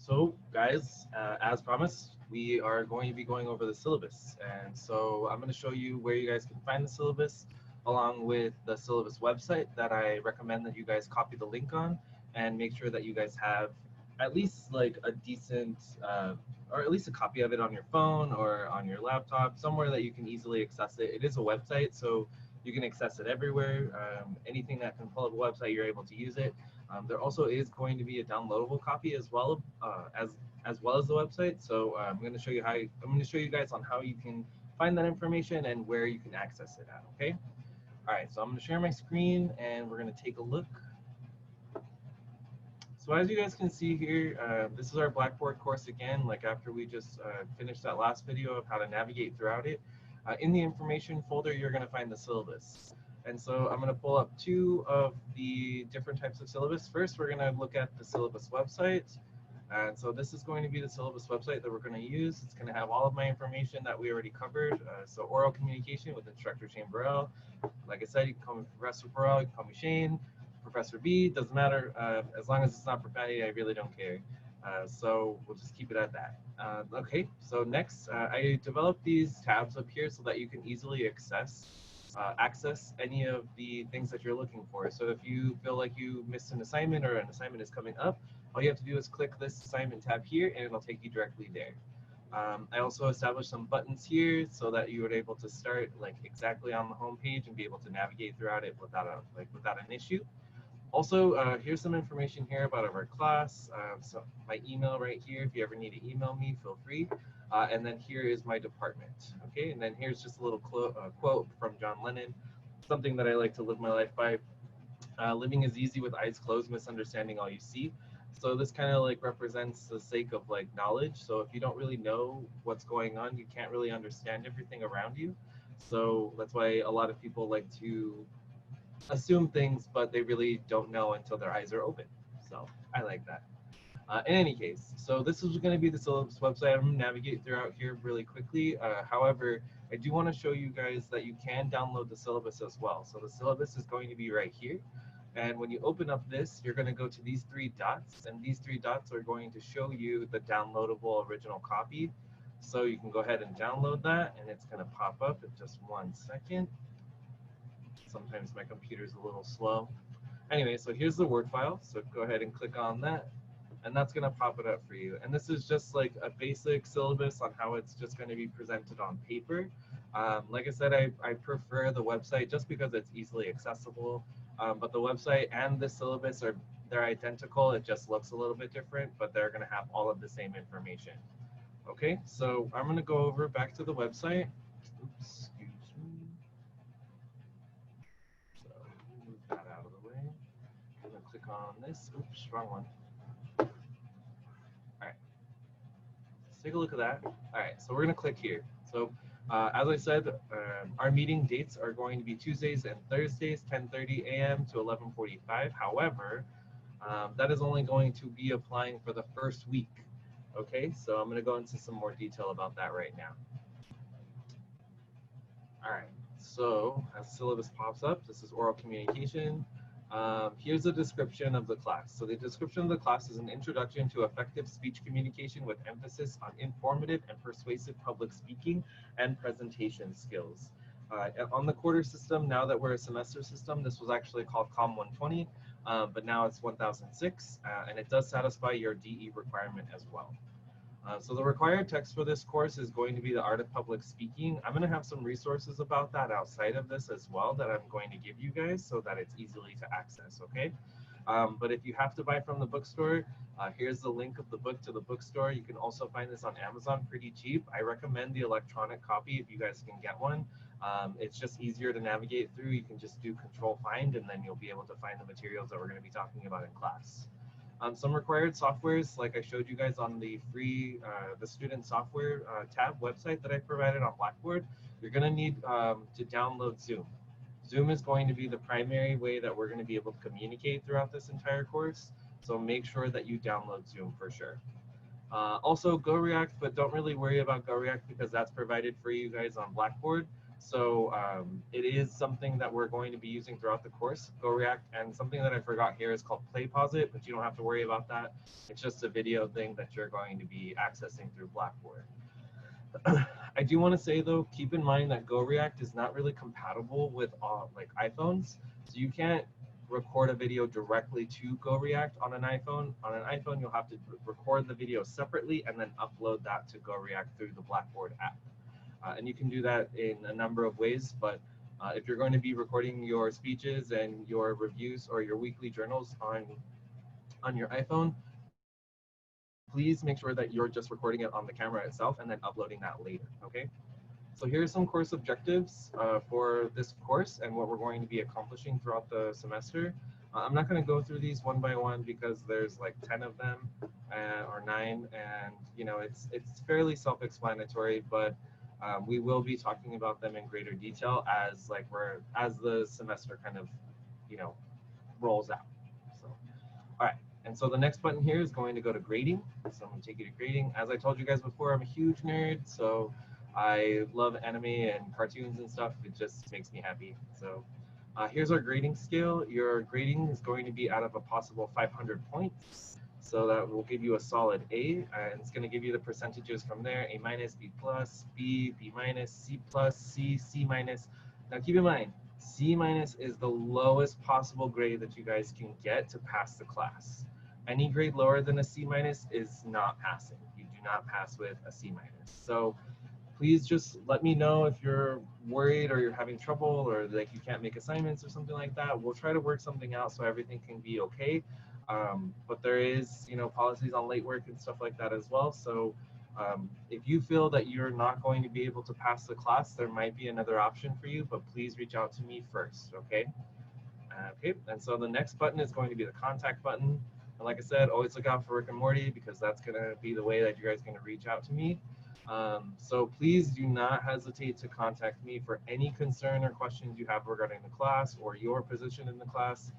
So, guys, as promised, we are going to be going over the syllabus. And so I'm going to show you where you guys can find the syllabus, along with the syllabus website that I recommend that you guys copy the link on and make sure that you guys have at least like a decent, or at least a copy of it on your phone or on your laptop, somewhere that you can easily access it. It is a website, so you can access it everywhere. Anything that can pull up a website, you're able to use it. There also is going to be a downloadable copy as well as the website. So I'm going to show you I'm going to show you guys on how you can find that information and where you can access it at. Okay. All right. So I'm going to share my screen and we're going to take a look. So as you guys can see here, this is our Blackboard course again. Like after we just finished that last video of how to navigate throughout it. In the information folder, you're going to find the syllabus. And so I'm going to pull up two of the different types of syllabus. First, we're going to look at the syllabus website. And so this is going to be the syllabus website that we're going to use. It's going to have all of my information that we already covered. So oral communication with instructor Shane Burrell. Like I said, you can call me Professor Burrell, you can call me Shane, Professor B, doesn't matter. As long as it's not profanity, I really don't care. So we'll just keep it at that. Okay, so next, I developed these tabs up here so that you can easily access any of the things that you're looking for. So if you feel like you missed an assignment or an assignment is coming up, all you have to do is click this assignment tab here and it'll take you directly there. I also established some buttons here so that you were able to start like exactly on the home page and be able to navigate throughout it without an issue. Also, here's some information here about our class. So my email right here, if you ever need to email me, feel free. And then here is my department. Okay, and then here's just a little quote from John Lennon, something that I like to live my life by. Living is easy with eyes closed, misunderstanding all you see. So this kind of like represents the sake of like knowledge. So if you don't really know what's going on, you can't really understand everything around you. So that's why a lot of people like to assume things, but they really don't know until their eyes are open. So I like that. In any case, so this is going to be the syllabus website. I'm going to navigate throughout here really quickly. However, I do want to show you guys that you can download the syllabus as well. So the syllabus is going to be right here. And when you open up this, you're going to go to these three dots, and these three dots are going to show you the downloadable original copy. So you can go ahead and download that, and it's going to pop up in just 1 second. Sometimes my computer's a little slow. Anyway, so here's the Word file. So go ahead and click on that, and that's going to pop it up for you. And this is just like a basic syllabus on how it's just going to be presented on paper. Like I said, I prefer the website just because it's easily accessible. But the website and the syllabus they're identical. It just looks a little bit different, but they're going to have all of the same information. Okay, so I'm going to go over back to the website. Oops, excuse me. So move that out of the way. I'm going to click on this. Oops, wrong one. All right, let's take a look at that. All right, so we're going to click here. So as I said, our meeting dates are going to be Tuesdays and Thursdays, 10:30 a.m. to 11:45. However, that is only going to be applying for the first week. Okay, so I'm going to go into some more detail about that right now. All right, so as syllabus pops up, this is oral communication. Here's a description of the class. So the description of the class is an introduction to effective speech communication with emphasis on informative and persuasive public speaking and presentation skills. On the quarter system, now that we're a semester system, this was actually called COM 120, but now it's 1006, and it does satisfy your DE requirement as well. So the required text for this course is going to be the Art of Public Speaking. I'm going to have some resources about that outside of this as well that I'm going to give you guys so that it's easily to access, okay? But if you have to buy from the bookstore, here's the link of the book to the bookstore. You can also find this on Amazon pretty cheap. I recommend the electronic copy if you guys can get one. It's just easier to navigate through. You can just do Control Find, and then you'll be able to find the materials that we're going to be talking about in class. Some required softwares, like I showed you guys on the free, the student software tab website that I provided on Blackboard, you're going to need to download Zoom. Zoom is going to be the primary way that we're going to be able to communicate throughout this entire course, so make sure that you download Zoom for sure. Also GoReact, but don't really worry about GoReact because that's provided for you guys on Blackboard. So it is something that we're going to be using throughout the course, Go React, and something that I forgot here is called Play Pause It, but you don't have to worry about that. It's just a video thing that you're going to be accessing through Blackboard. I do want to say though, keep in mind that Go React is not really compatible with like iPhones, so you can't record a video directly to Go React on an iPhone. On an iPhone, you'll have to record the video separately and then upload that to Go React through the Blackboard app. And you can do that in a number of ways, but if you're going to be recording your speeches and your reviews or your weekly journals on your iPhone, please make sure that you're just recording it on the camera itself and then uploading that later, okay? So here's some course objectives for this course and what we're going to be accomplishing throughout the semester. I'm not going to go through these one by one because there's like 10 of them or 9, and you know it's fairly self-explanatory, but we will be talking about them in greater detail as the semester kind of rolls out. So all right. And so the next button here is going to go to grading. So I'm going to take you to grading. As I told you guys before, I'm a huge nerd, so I love anime and cartoons and stuff. It just makes me happy. So here's our grading scale. Your grading is going to be out of a possible 500 points. So that will give you a solid A, and it's going to give you the percentages from there: A minus, B plus, B, B minus, C plus, C, C minus. Now keep in mind, C minus is the lowest possible grade that you guys can get to pass the class. Any grade lower than a C minus is not passing. You do not pass with a C minus. So please just let me know if you're worried or you're having trouble or like you can't make assignments or something like that. We'll try to work something out so everything can be okay. But there is, policies on late work and stuff like that as well. So if you feel that you're not going to be able to pass the class, there might be another option for you, but please reach out to me first, okay? Okay, and so the next button is going to be the contact button. And like I said, always look out for Rick and Morty because that's going to be the way that you guys are going to reach out to me. So please do not hesitate to contact me for any concern or questions you have regarding the class or your position in the class.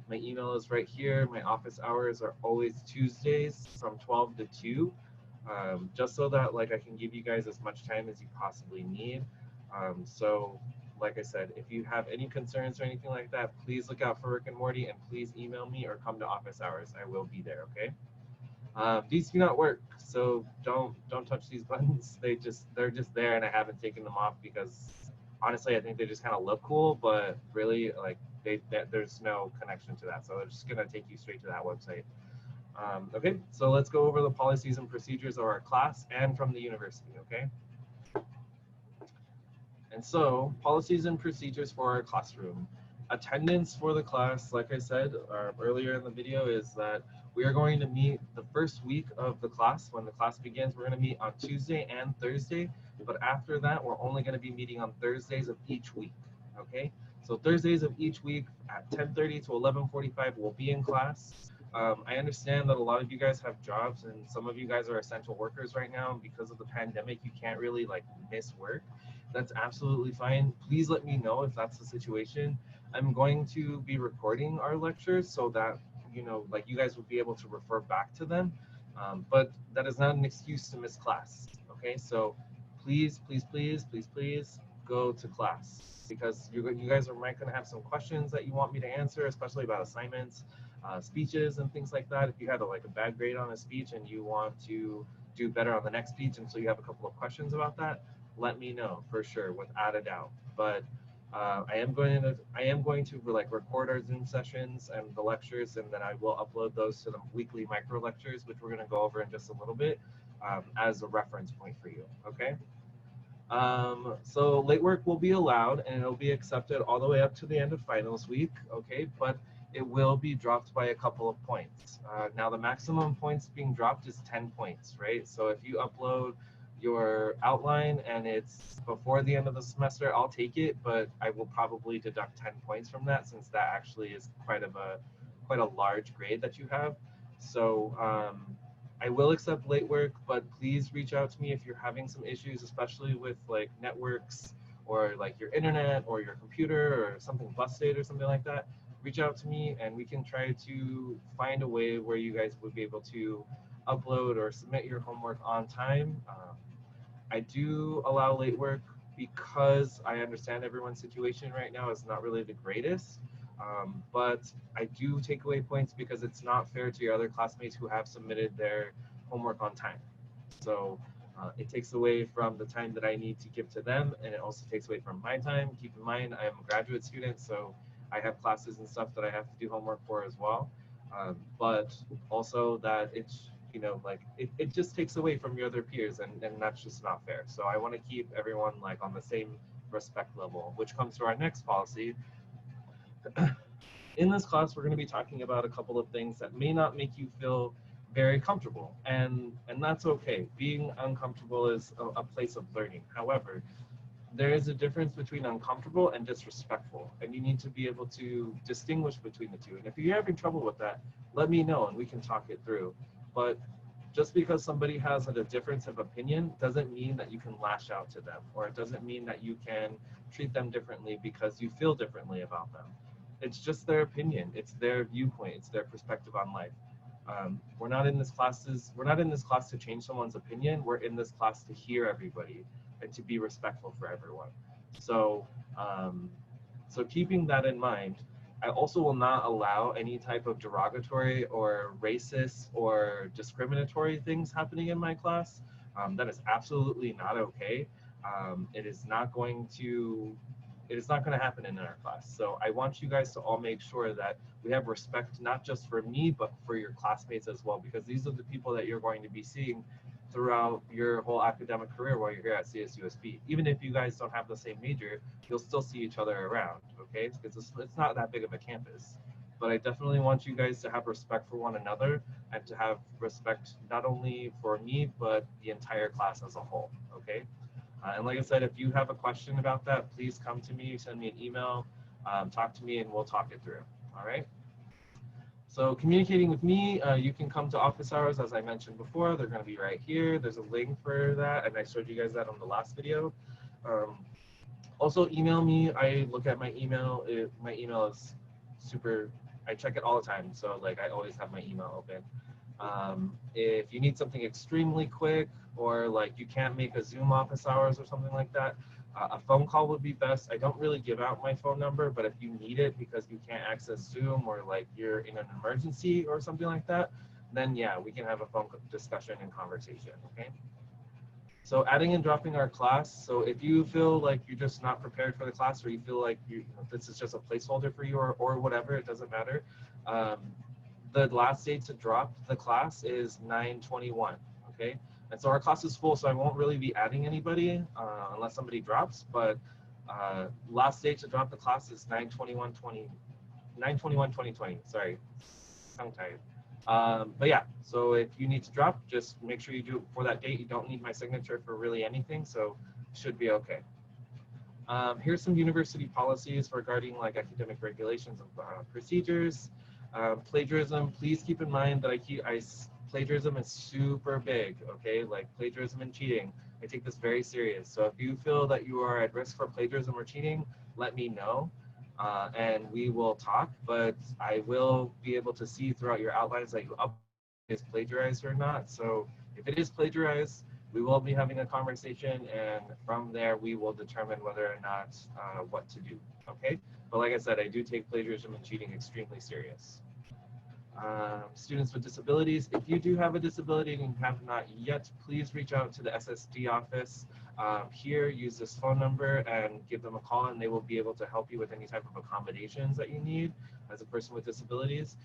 My email is right here. My office hours are always Tuesdays from 12 to 2, just so that I can give you guys as much time as you possibly need. So like I said, if you have any concerns or anything like that, please look out for Rick and Morty and please email me or come to office hours. I will be there, okay? These do not work, so don't touch these buttons. They're just there, and I haven't taken them off because honestly, I think they just kind of look cool, but really, there's no connection to that. So they're just gonna take you straight to that website. Okay, so let's go over the policies and procedures of our class and from the university. Okay. And so, policies and procedures for our classroom. Attendance for the class, like I said earlier in the video, is that we are going to meet the first week of the class. When the class begins, we're going to meet on Tuesday and Thursday, but after that, we're only going to be meeting on Thursdays of each week, okay? So Thursdays of each week at 10:30 to 11:45, we'll be in class. I understand that a lot of you guys have jobs and some of you guys are essential workers right now. Because of the pandemic, you can't really miss work. That's absolutely fine. Please let me know if that's the situation. I'm going to be recording our lectures so that, you guys will be able to refer back to them. But that is not an excuse to miss class. Okay, so please, please, please, please, please go to class because you guys might going to have some questions that you want me to answer, especially about assignments, speeches, and things like that. If you had a bad grade on a speech and you want to do better on the next speech, and so you have a couple of questions about that, let me know for sure, without a doubt. But I am going to record our Zoom sessions and the lectures, and then I will upload those to the weekly micro lectures, which we're going to go over in just a little bit as a reference point for you. Okay. So late work will be allowed, and it'll be accepted all the way up to the end of finals week. Okay, but it will be dropped by a couple of points. Now the maximum points being dropped is 10 points, right? So if you upload your outline and it's before the end of the semester, I'll take it, but I will probably deduct 10 points from that since that actually is quite a large grade that you have. So I will accept late work, but please reach out to me if you're having some issues, especially with networks or your internet or your computer or something busted or something like that. Reach out to me and we can try to find a way where you guys would be able to upload or submit your homework on time. I do allow late work because I understand everyone's situation right now is not really the greatest. But I do take away points because it's not fair to your other classmates who have submitted their homework on time. So it takes away from the time that I need to give to them, and it also takes away from my time. Keep in mind, I am a graduate student, so I have classes and stuff that I have to do homework for as well. But also that it's, you know, like it just takes away from your other peers, and that's just not fair. So I want to keep everyone like on the same respect level, which comes to our next policy. In this class, we're going to be talking about a couple of things that may not make you feel very comfortable, and that's okay. Being uncomfortable is a place of learning. However, there is a difference between uncomfortable and disrespectful, and you need to be able to distinguish between the two. And if you're having trouble with that, let me know and we can talk it through. But just because somebody has a difference of opinion doesn't mean that you can lash out to them, or it doesn't mean that you can treat them differently because you feel differently about them. It's just their opinion, it's their viewpoint, it's their perspective on life. We're not in this class to change someone's opinion. We're in this class to hear everybody and to be respectful for everyone. So, um, so keeping that in mind, I also will not allow any type of derogatory or racist or discriminatory things happening in my class. That is absolutely not okay. It is not going to happen in our class. So I want you guys to all make sure that we have respect, not just for me, but for your classmates as well, because these are the people that you're going to be seeing throughout your whole academic career while you're here at CSUSB. Even if you guys don't have the same major, you'll still see each other around, okay? Because it's not that big of a campus. But I definitely want you guys to have respect for one another and to have respect not only for me, but the entire class as a whole, okay? And like I said, if you have a question about that, please come to me, send me an email, talk to me, and we'll talk it through, all right? So communicating with me, you can come to office hours, as I mentioned before. They're going to be right here. There's a link for that, and I showed you guys that on the last video. Also, email me. I look at my email. My email is super, I check it all the time. So like I always have my email open. If you need something extremely quick, or like you can't make a Zoom office hours or something like that, a phone call would be best. I don't really give out my phone number, but if you need it because you can't access Zoom, or like you're in an emergency or something like that, then yeah, we can have a phone discussion and conversation, okay? So adding and dropping our class. So if you feel like you're just not prepared for the class, or you feel like this is just a placeholder for you, or whatever, it doesn't matter. Um, the last date to drop the class is 9/21, okay? And so our class is full, so I won't really be adding anybody unless somebody drops, but last date to drop the class is 9/21/2020, sorry, tongue tied. But yeah, so if you need to drop, just make sure you do it before that date. You don't need my signature for really anything, so should be okay. Here's some university policies regarding like academic regulations and procedures. Plagiarism, please keep in mind that plagiarism is super big, okay? Like plagiarism and cheating, I take this very serious. So if you feel that you are at risk for plagiarism or cheating, let me know, and we will talk, but I will be able to see throughout your outlines that you up is plagiarized or not. So if it is plagiarized, we will be having a conversation, and from there we will determine whether or not what to do, okay? But like I said, I do take plagiarism and cheating extremely serious. Students with disabilities, if you do have a disability and you have not yet, please reach out to the SSD office here, use this phone number and give them a call, and they will be able to help you with any type of accommodations that you need as a person with disabilities,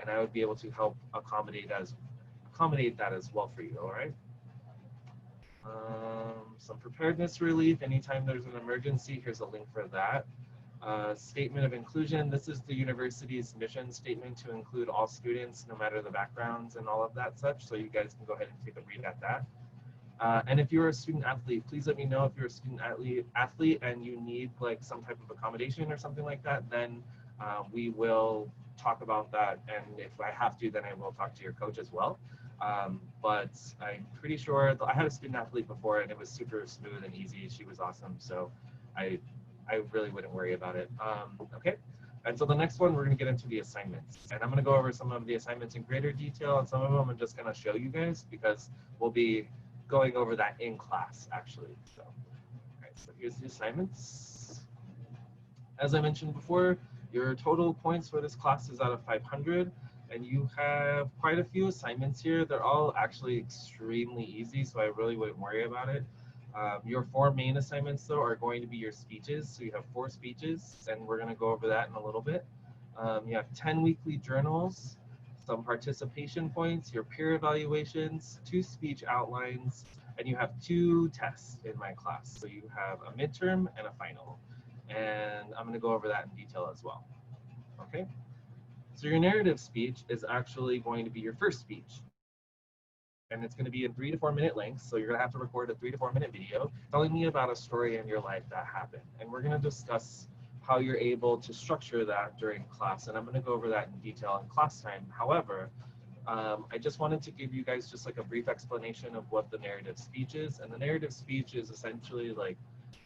and I would be able to help accommodate that as well for you, all right? Some preparedness relief, anytime there's an emergency, here's a link for that. Statement of inclusion, this is the university's mission statement to include all students, no matter the backgrounds and all of that such, so you guys can go ahead and take a read at that. And if you're a student athlete, please let me know if you're a student athlete and you need like some type of accommodation or something like that, then we will talk about that, and if I have to, then I will talk to your coach as well. But I'm pretty sure, I had a student athlete before and it was super smooth and easy. She was awesome, so I really wouldn't worry about it. Okay, and so the next one, we're going to get into the assignments, and I'm going to go over some of the assignments in greater detail, and some of them I'm just going to show you guys because we'll be going over that in class actually. So, okay. so here's the assignments. As I mentioned before, your total points for this class is out of 500, and you have quite a few assignments here. They're all actually extremely easy, so I really wouldn't worry about it. Your 4 main assignments, though, are going to be your speeches. So you have 4 speeches, and we're going to go over that in a little bit. You have 10 weekly journals, some participation points, your peer evaluations, 2 speech outlines, and you have 2 tests in my class. So you have a midterm and a final. And I'm going to go over that in detail as well. Okay? So your narrative speech is actually going to be your first speech. And it's going to be in 3 to 4 minute lengths. So you're going to have to record a 3 to 4 minute video telling me about a story in your life that happened. And we're going to discuss how you're able to structure that during class. And I'm going to go over that in detail in class time. However, I just wanted to give you guys just like a brief explanation of what the narrative speech is. And the narrative speech is essentially like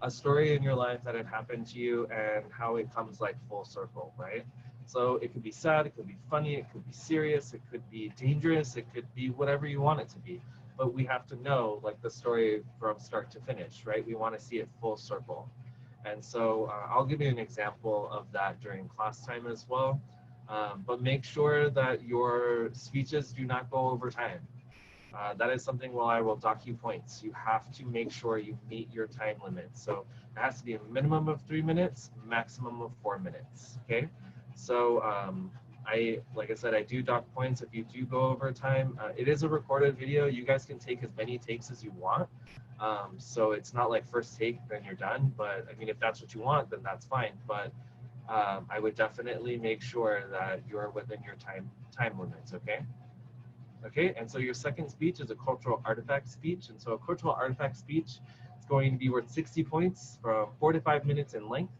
a story in your life that had happened to you and how it comes like full circle, right? So it could be sad, it could be funny, it could be serious, it could be dangerous, it could be whatever you want it to be. But we have to know like the story from start to finish, right? We want to see it full circle. And so I'll give you an example of that during class time as well. But make sure that your speeches do not go over time. That is something where I will dock you points. You have to make sure you meet your time limit. So it has to be a minimum of 3 minutes, maximum of 4 minutes, okay? So like I said, I do dock points if you do go over time. It is a recorded video. You guys can take as many takes as you want. So it's not like first take, then you're done. But I mean, if that's what you want, then that's fine. But I would definitely make sure that you're within your time limits, okay? Okay, and so your second speech is a cultural artifact speech. And so a cultural artifact speech is going to be worth 60 points from 4 to 5 minutes in length.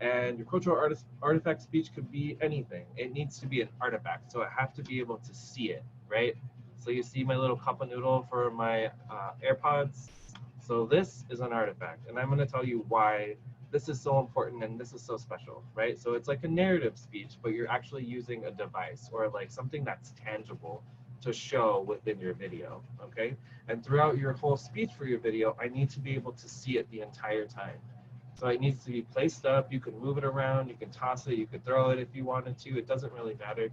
And your cultural artifact speech could be anything. It needs to be an artifact, so I have to be able to see it, right? So you see my little cup of noodle for my AirPods. So this is an artifact, and I'm going to tell you why this is so important and this is so special, right? So it's like a narrative speech, but you're actually using a device or like something that's tangible to show within your video, okay? And throughout your whole speech for your video, I need to be able to see it the entire time. So it needs to be placed up. You can move it around, you can toss it, you could throw it if you wanted to. It doesn't really matter.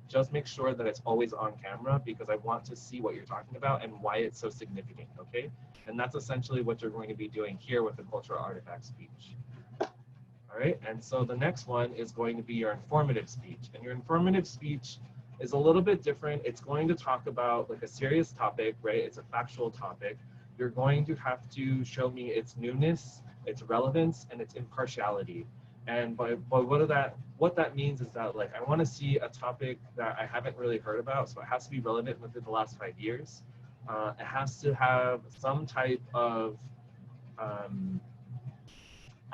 Just make sure that it's always on camera because I want to see what you're talking about and why it's so significant, okay? And that's essentially what you're going to be doing here with the cultural artifact speech. All right, and so the next one is going to be your informative speech. And your informative speech is a little bit different. It's going to talk about like a serious topic, right? It's a factual topic. You're going to have to show me its newness, its relevance, and its impartiality. And by what that means is that like I want to see a topic that I haven't really heard about, so it has to be relevant within the last 5 years. It has to have some type of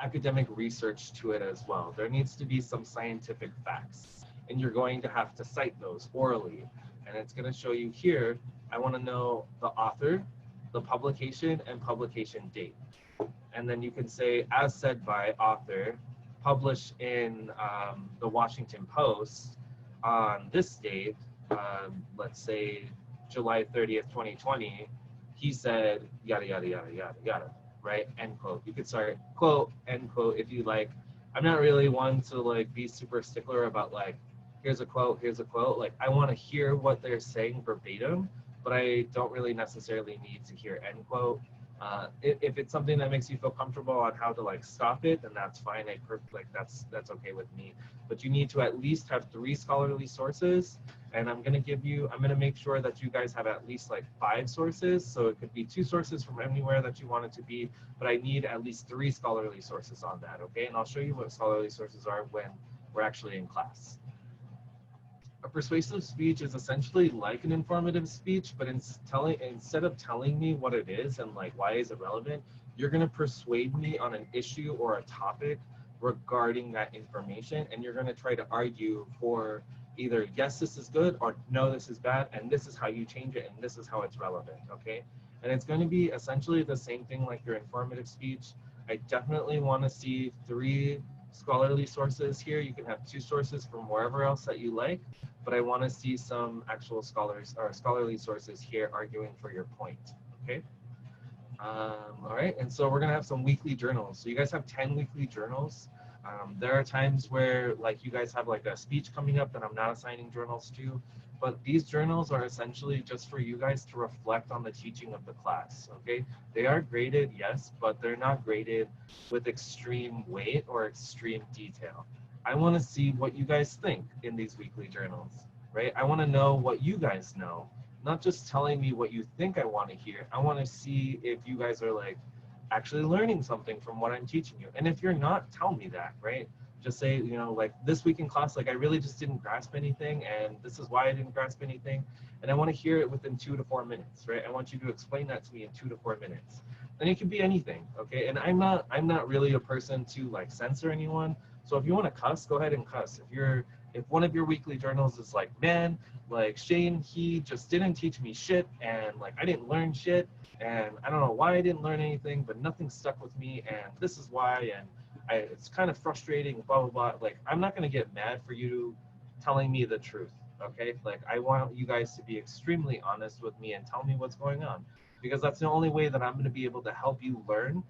academic research to it as well. There needs to be some scientific facts, and you're going to have to cite those orally. And it's going to show you here, I want to know the author, the publication, and publication date. And then you can say, as said by author, published in the Washington Post on this date, let's say July 30th, 2020, he said, yada, yada, yada, yada, yada, right? End quote. You could start quote, end quote, if you like. I'm not really one to like be super stickler about like, here's a quote, here's a quote. Like I want to hear what they're saying verbatim, but I don't really necessarily need to hear end quote. If it's something that makes you feel comfortable on how to like stop it, then that's fine. That's okay with me. But you need to at least have 3 scholarly sources, and I'm gonna make sure that you guys have at least like 5 sources. So it could be 2 sources from anywhere that you want it to be, but I need at least 3 scholarly sources on that, okay? And I'll show you what scholarly sources are when we're actually in class. A persuasive speech is essentially like an informative speech, but instead of telling me what it is and like why is it relevant, you're going to persuade me on an issue or a topic regarding that information, and you're going to try to argue for either yes, this is good, or no, this is bad, and this is how you change it, and this is how it's relevant, okay? And it's going to be essentially the same thing like your informative speech. I definitely want to see 3 scholarly sources here. You can have 2 sources from wherever else that you like, but I want to see some actual scholars or scholarly sources here arguing for your point, okay? All right, and so we're gonna have some weekly journals. So you guys have 10 weekly journals. There are times where like you guys have like a speech coming up that I'm not assigning journals to, but these journals are essentially just for you guys to reflect on the teaching of the class, okay? They are graded, yes, but they're not graded with extreme weight or extreme detail. I wanna see what you guys think in these weekly journals, right? I wanna know what you guys know, not just telling me what you think I want to hear. I want to see if you guys are like actually learning something from what I'm teaching you. And if you're not, tell me that, right? Just say, you know, like this week in class, like I really just didn't grasp anything, and this is why I didn't grasp anything. And I want to hear it within 2 to 4 minutes, right? I want you to explain that to me in 2 to 4 minutes. And it can be anything, okay? And I'm not really a person to like censor anyone. So if you want to cuss, go ahead and cuss. If one of your weekly journals is like, man, like Shane, he just didn't teach me shit, and like I didn't learn shit, and I don't know why I didn't learn anything, but nothing stuck with me, and this is why, and it's kind of frustrating, blah blah blah. Like I'm not gonna get mad for you telling me the truth, okay? Like I want you guys to be extremely honest with me and tell me what's going on, because that's the only way that I'm gonna be able to help you learn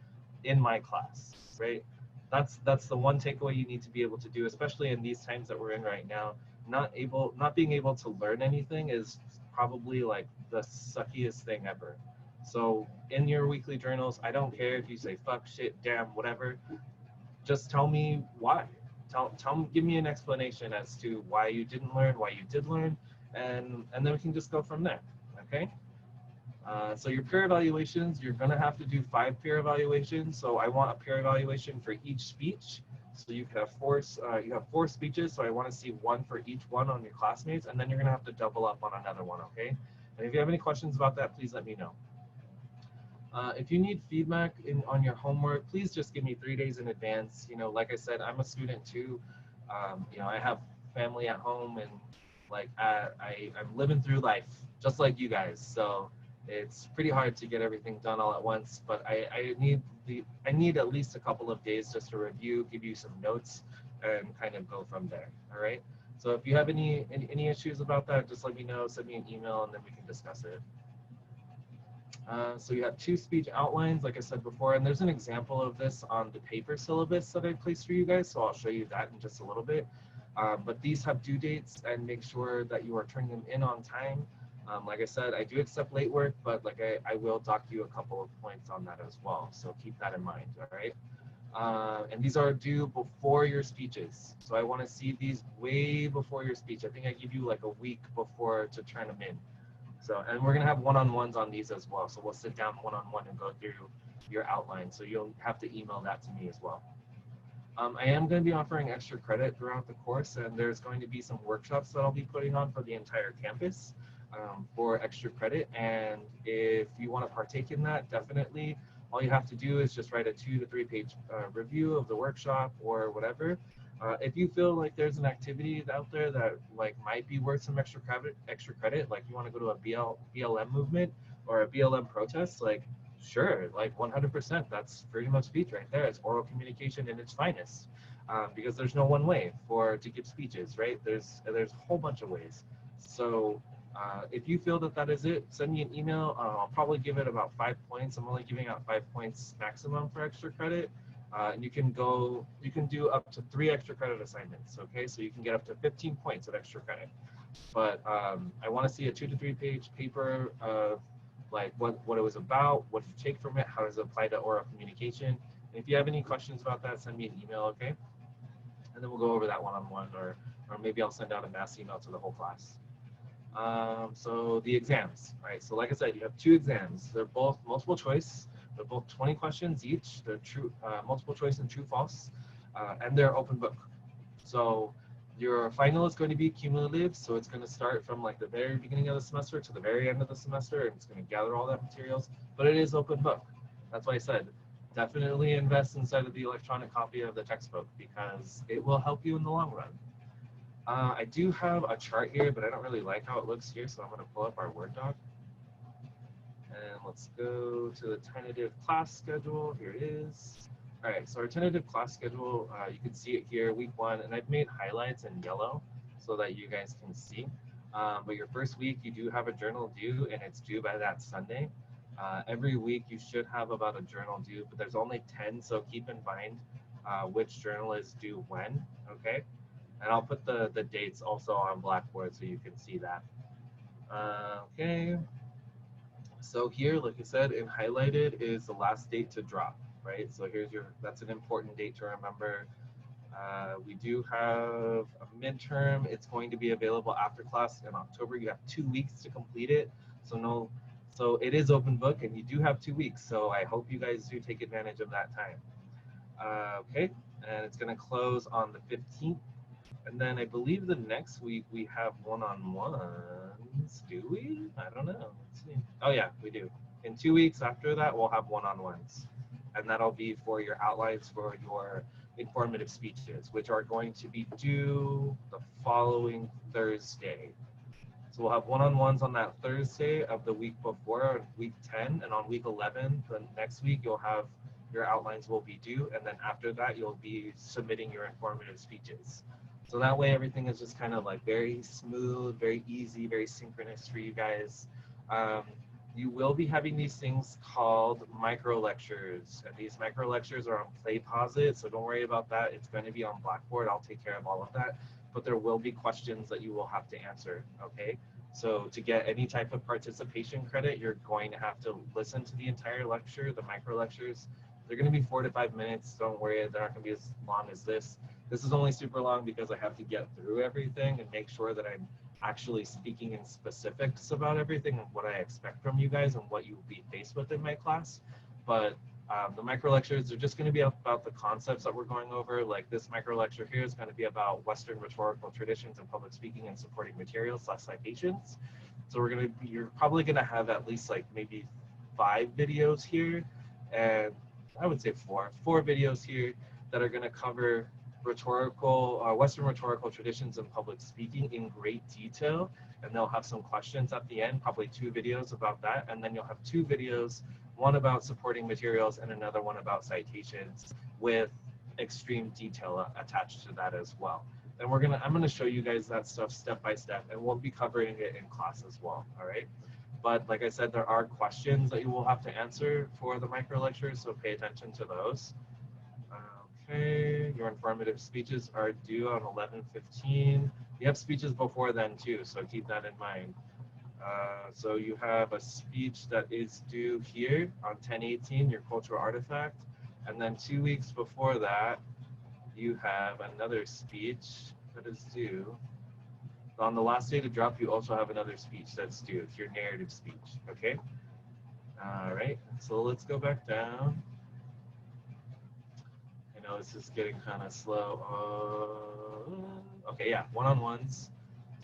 in my class, right? That's the one takeaway you need to be able to do, especially in these times that we're in right now. Not being able to learn anything is probably like the suckiest thing ever. So in your weekly journals, I don't care if you say fuck, shit, damn, whatever. Just tell me why. Tell me, give me an explanation as to why you didn't learn, why you did learn, and then we can just go from there. Okay. So your peer evaluations, you're going to have to do 5 peer evaluations. So I want a peer evaluation for each speech. So you have 4 speeches. So I want to see one for each one on your classmates, and then you're going to have to double up on another one. Okay. And if you have any questions about that, please let me know. If you need feedback on your homework, please just give me 3 days in advance. You know, like I said, I'm a student too. You know, I have family at home, and like I'm living through life just like you guys. So it's pretty hard to get everything done all at once. But I need at least a couple of days just to review, give you some notes, and kind of go from there. All right. So if you have any issues about that, just let me know. Send me an email, and then we can discuss it. So you have 2 speech outlines, like I said before, and there's an example of this on the paper syllabus that I placed for you guys, so I'll show you that in just a little bit. But these have due dates, and make sure that you are turning them in on time. Like I said, I do accept late work, but like I will dock you a couple of points on that as well, so keep that in mind, all right? And these are due before your speeches. So I want to see these way before your speech. I think I give you like a week before to turn them in. So, and we're gonna have one-on-ones on these as well. So we'll sit down one-on-one and go through your outline. So you'll have to email that to me as well. I am going to be offering extra credit throughout the course, and there's going to be some workshops that I'll be putting on for the entire campus for extra credit. And if you want to partake in that, definitely, all you have to do is just write a 2 to 3 page review of the workshop or whatever. If you feel like there's an activity out there that like might be worth some extra credit, like you want to go to a BLM movement or a BLM protest, like sure, like 100%. That's freedom of speech right there. It's oral communication in its finest, because there's no one way to give speeches, right? There's a whole bunch of ways. So if you feel that that is it, send me an email. I'll probably give it about 5 points. I'm only giving out 5 points maximum for extra credit. And you can do up to 3 extra credit assignments. Okay, so you can get up to 15 points of extra credit. But I want to see a 2 to 3 page paper of like what it was about, what you take from it, how does it apply to oral communication. And if you have any questions about that, send me an email, okay? And then we'll go over that one-on-one, or maybe I'll send out a mass email to the whole class. So the exams, right? So like I said, you have 2 exams. They're both multiple choice. They're both 20 questions each. They're true, multiple choice and true false, and they're open book. So your final is going to be cumulative. So it's going to start from like the very beginning of the semester to the very end of the semester, and it's going to gather all that materials. But it is open book. That's why I said definitely invest inside of the electronic copy of the textbook, because it will help you in the long run. I do have a chart here, but I don't really like how it looks here, so I'm going to pull up our Word doc. And let's go to the tentative class schedule. Here it is. All right, so our tentative class schedule, you can see it here, week 1, and I've made highlights in yellow so that you guys can see. But your first week, you do have a journal due, and it's due by that Sunday. Every week you should have about a journal due, but there's only 10, so keep in mind which journal is due when, okay? And I'll put the dates also on Blackboard so you can see that. Okay, so here, like I said, in highlighted is the last date to drop, right? So here's that's an important date to remember. We do have a midterm. It's going to be available after class in October. You have 2 weeks to complete it. So it is open book and you do have 2 weeks. So I hope you guys do take advantage of that time. Okay, and it's going to close on the 15th. And then I believe the next week we have one-on-ones. Do we? I don't know. Let's see. Oh yeah, we do. In 2 weeks after that, we'll have one-on-ones. And that'll be for your outlines for your informative speeches, which are going to be due the following Thursday. So we'll have one-on-ones on that Thursday of the week before, week 10, and on week 11, the next week, you'll have your outlines will be due, and then after that, you'll be submitting your informative speeches. So that way, everything is just kind of like very smooth, very easy, very synchronous for you guys. You will be having these things called micro lectures, and these micro lectures are on PlayPosit, so don't worry about that. It's going to be on Blackboard. I'll take care of all of that, but there will be questions that you will have to answer, okay? So to get any type of participation credit, you're going to have to listen to the entire lecture, the micro lectures. They're going to be 4 to 5 minutes. Don't worry, they're not going to be as long as this. This is only super long because I have to get through everything and make sure that I'm actually speaking in specifics about everything and what I expect from you guys and what you will be faced with in my class. But the micro lectures are just going to be about the concepts that we're going over. Like this micro lecture here is going to be about Western rhetorical traditions and public speaking and supporting materials / citations. So you're probably going to have at least like maybe 5 videos here, and I would say four videos here that are going to cover Western rhetorical traditions and public speaking in great detail, and they'll have some questions at the end, probably 2 videos about that, and then you'll have 2 videos, one about supporting materials and another one about citations with extreme detail attached to that as well. And I'm gonna show you guys that stuff step by step, and we'll be covering it in class as well, all right? But like I said, there are questions that you will have to answer for the micro lectures, so pay attention to those. Okay, your informative speeches are due on 11/15. You have speeches before then too, so keep that in mind. So you have a speech that is due here on 10/18, your cultural artifact, and then 2 weeks before that, you have another speech that is due. On the last day to drop, you also have another speech that's due. It's your narrative speech, okay? All right, so let's go back down. I know this is getting kind of slow. Okay, yeah, one-on-ones.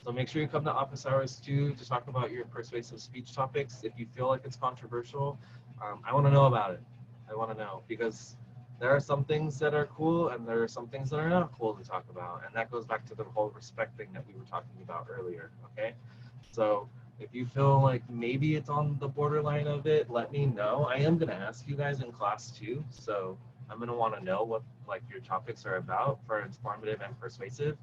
So make sure you come to office hours too to talk about your persuasive speech topics. If you feel like it's controversial, I want to know about it. I want to know because there are some things that are cool and there are some things that are not cool to talk about. And that goes back to the whole respect thing that we were talking about earlier, okay? So if you feel like maybe it's on the borderline of it, let me know. I am going to ask you guys in class too. So I'm going to want to know what like your topics are about for informative and persuasive.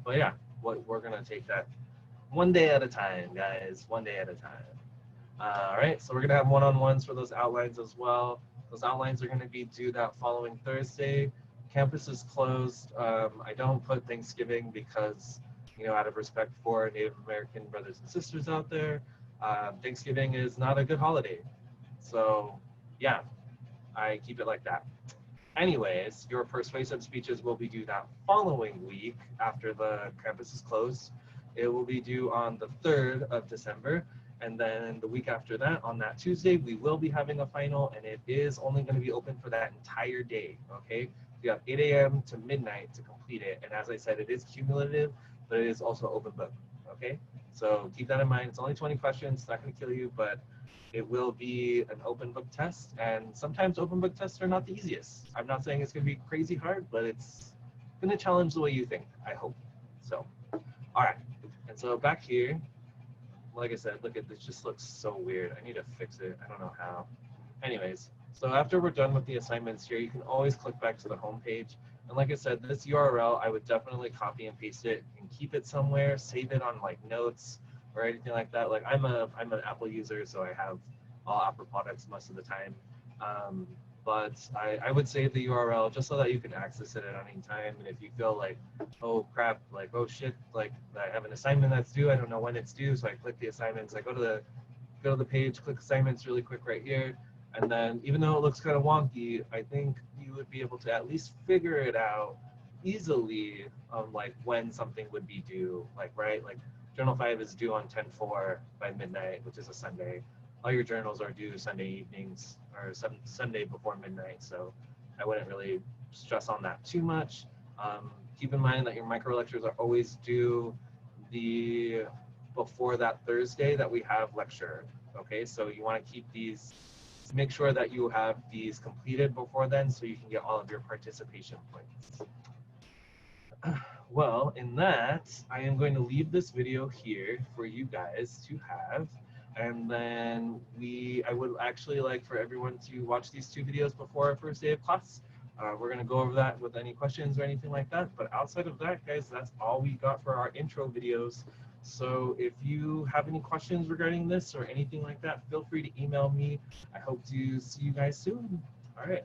But yeah, we're going to take that one day at a time, guys, one day at a time. All right, so we're going to have one-on-ones for those outlines as well. Those outlines are going to be due that following Thursday. Campus is closed. I don't put Thanksgiving because, you know, out of respect for Native American brothers and sisters out there, Thanksgiving is not a good holiday. So yeah, I keep it like that. Anyways, your persuasive speeches will be due that following week after the campus is closed. It will be due on the 3rd of December. And then the week after that, on that Tuesday, we will be having a final, and it is only going to be open for that entire day, okay? You have 8 a.m. to midnight to complete it. And as I said, it is cumulative, but it is also open book, okay? So keep that in mind. It's only 20 questions. It's not going to kill you, but it will be an open book test. And sometimes open book tests are not the easiest. I'm not saying it's going to be crazy hard, but it's going to challenge the way you think, I hope. So, all right. And so back here, like I said, look at this, just looks so weird. I need to fix it. I don't know how. Anyways, so after we're done with the assignments here, you can always click back to the home page. And like I said, this URL, I would definitely copy and paste it and keep it somewhere, save it on like notes or anything like that. Like I'm an Apple user, so I have all Apple products most of the time. Um, but I would save the URL just so that you can access it at any time. And if you feel like, oh crap, like, oh shit, like I have an assignment that's due, I don't know when it's due, so I click the assignments, I go to the page, click assignments really quick right here. And then even though it looks kind of wonky, I think you would be able to at least figure it out easily on like when something would be due, like, right? Like Journal 5 is due on 10/4 by midnight, which is a Sunday. All your journals are due Sunday evenings or Sunday before midnight. So I wouldn't really stress on that too much. Keep in mind that your micro lectures are always due the before that Thursday that we have lecture. Okay, so you want to keep these, make sure that you have these completed before then so you can get all of your participation points. Well, in that, I am going to leave this video here for you guys to have. And then I would actually like for everyone to watch these 2 videos before our first day of class. We're going to go over that with any questions or anything like that. But outside of that, guys, that's all we got for our intro videos. So if you have any questions regarding this or anything like that, feel free to email me. I hope to see you guys soon. All right.